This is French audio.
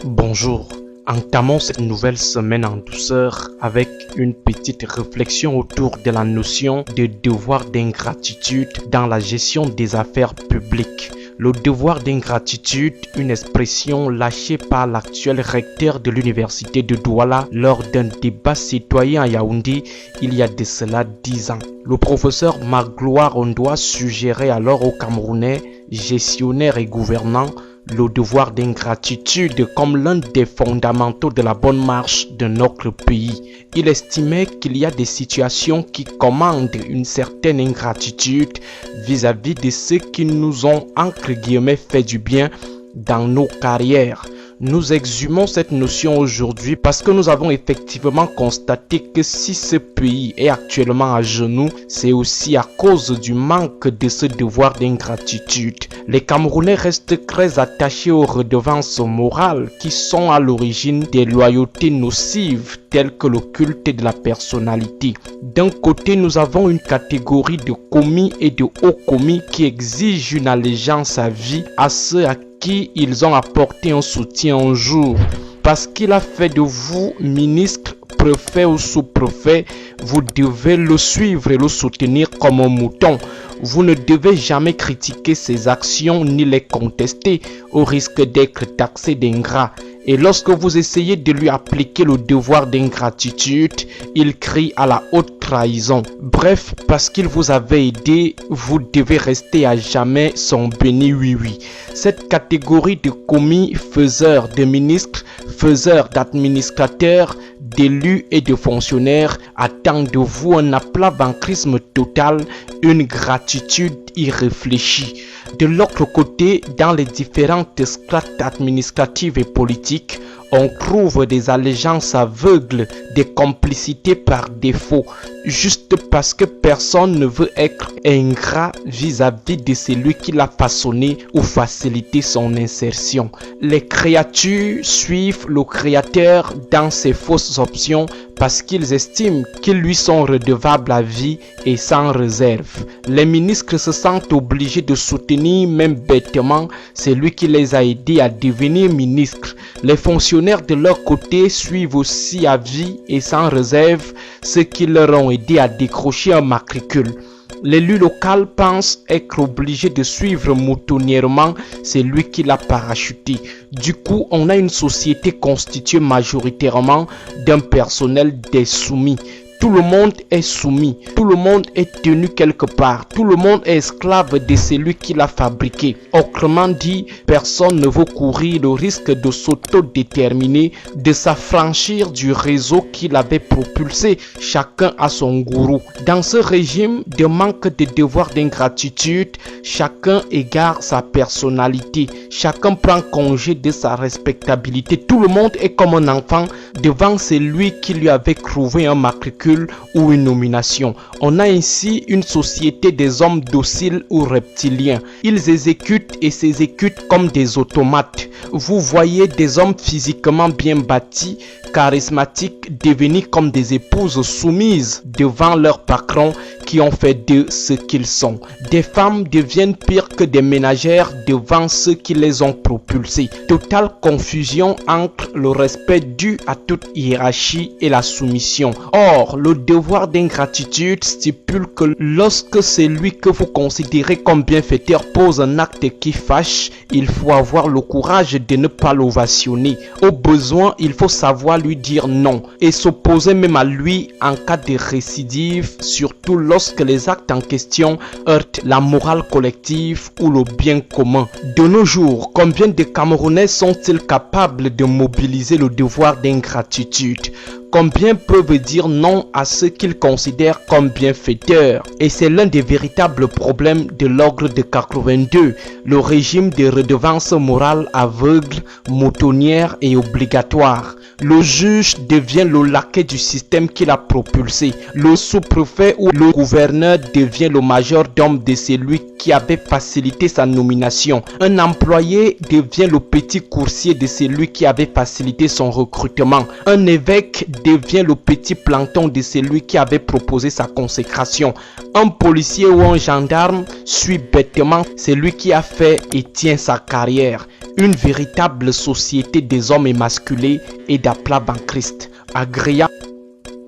Bonjour, entamons cette nouvelle semaine en douceur avec une petite réflexion autour de la notion de devoir d'ingratitude dans la gestion des affaires publiques. Le devoir d'ingratitude, une expression lâchée par l'actuel recteur de l'université de Douala lors d'un débat citoyen à Yaoundé il y a de cela 10 ans. Le professeur Magloire Ondoa suggérait alors aux Camerounais, gestionnaires et gouvernants, le devoir d'ingratitude comme l'un des fondamentaux de la bonne marche de notre pays. Il estimait qu'il y a des situations qui commandent une certaine ingratitude vis-à-vis de ceux qui nous ont entre guillemets fait du bien dans nos carrières. Nous exhumons cette notion aujourd'hui parce que nous avons effectivement constaté que si ce pays est actuellement à genoux, c'est aussi à cause du manque de ce devoir d'ingratitude. Les Camerounais restent très attachés aux redevances morales qui sont à l'origine des loyautés nocives telles que le culte de la personnalité. D'un côté, nous avons une catégorie de commis et de hauts commis qui exigent une allégeance à vie à ceux à qui ils ont apporté un soutien un jour. Parce qu'il a fait de vous ministre, préfet ou sous-préfet, vous devez le suivre et le soutenir comme un mouton. Vous ne devez jamais critiquer ses actions ni les contester au risque d'être taxé d'ingrat. Et lorsque vous essayez de lui appliquer le devoir d'ingratitude, il crie à la haute trahison. Bref, parce qu'il vous avait aidé, vous devez rester à jamais son béni oui-oui. Cette catégorie de commis, faiseurs de ministres, faiseurs d'administrateurs, d'élus et de fonctionnaires attend de vous un aplat-ventrisme total, une gratitude irréfléchie. De l'autre côté, dans les différentes strates administratives et politiques, on trouve des allégeances aveugles, des complicités par défaut, juste parce que personne ne veut être ingrat vis-à-vis de celui qui l'a façonné ou facilité son insertion. Les créatures suivent le créateur dans ses fausses options parce qu'ils estiment qu'ils lui sont redevables à vie et sans réserve. Les ministres se sentent obligés de soutenir même bêtement celui qui les a aidés à devenir ministres. Les fonctionnaires de leur côté suivent aussi à vie et sans réserve ceux qui leur ont aidé à décrocher un matricule. L'élu local pense être obligé de suivre moutonnièrement celui qui l'a parachuté. Du coup, on a une société constituée majoritairement d'un personnel des soumis. Tout le monde est soumis, tout le monde est tenu quelque part, tout le monde est esclave de celui qui l'a fabriqué. Autrement dit, personne ne veut courir le risque de s'autodéterminer, de s'affranchir du réseau qui l'avait propulsé. Chacun a son gourou. Dans ce régime de manque de devoir d'ingratitude, chacun égare sa personnalité, chacun prend congé de sa respectabilité. Tout le monde est comme un enfant devant celui qui lui avait trouvé un matricule ou une nomination. On a ainsi une société des hommes dociles ou reptiliens. Ils exécutent et s'exécutent comme des automates. Vous voyez des hommes physiquement bien bâtis, charismatiques, devenir comme des épouses soumises devant leurs patrons qui ont fait d'eux ce qu'ils sont. Des femmes deviennent pires que des ménagères devant ceux qui les ont propulsés. Totale confusion entre le respect dû à toute hiérarchie et la soumission. Or, le devoir d'ingratitude stipule que lorsque celui que vous considérez comme bienfaiteur pose un acte qui fâche, il faut avoir le courage de ne pas l'ovationner. Au besoin, il faut savoir lui dire non et s'opposer même à lui en cas de récidive, surtout lorsque les actes en question heurtent la morale collective ou le bien commun. De nos jours, combien de Camerounais sont-ils capables de mobiliser le devoir d'ingratitude? Combien peuvent dire non à ceux qu'ils considèrent comme bienfaiteurs? Et c'est l'un des véritables problèmes de l'ordre de 82, le régime des redevances morales aveugles, moutonnières et obligatoires. Le juge devient le laquais du système qui l'a propulsé. Le sous-préfet ou le gouverneur devient le majordome de celui qui avait facilité sa nomination. Un employé devient le petit coursier de celui qui avait facilité son recrutement. Un évêque devient le petit plancton de celui qui avait proposé sa consécration. Un policier ou un gendarme suit bêtement celui qui a fait et tient sa carrière. Une véritable société des hommes émasculés et d'aplat en Christ. Agréable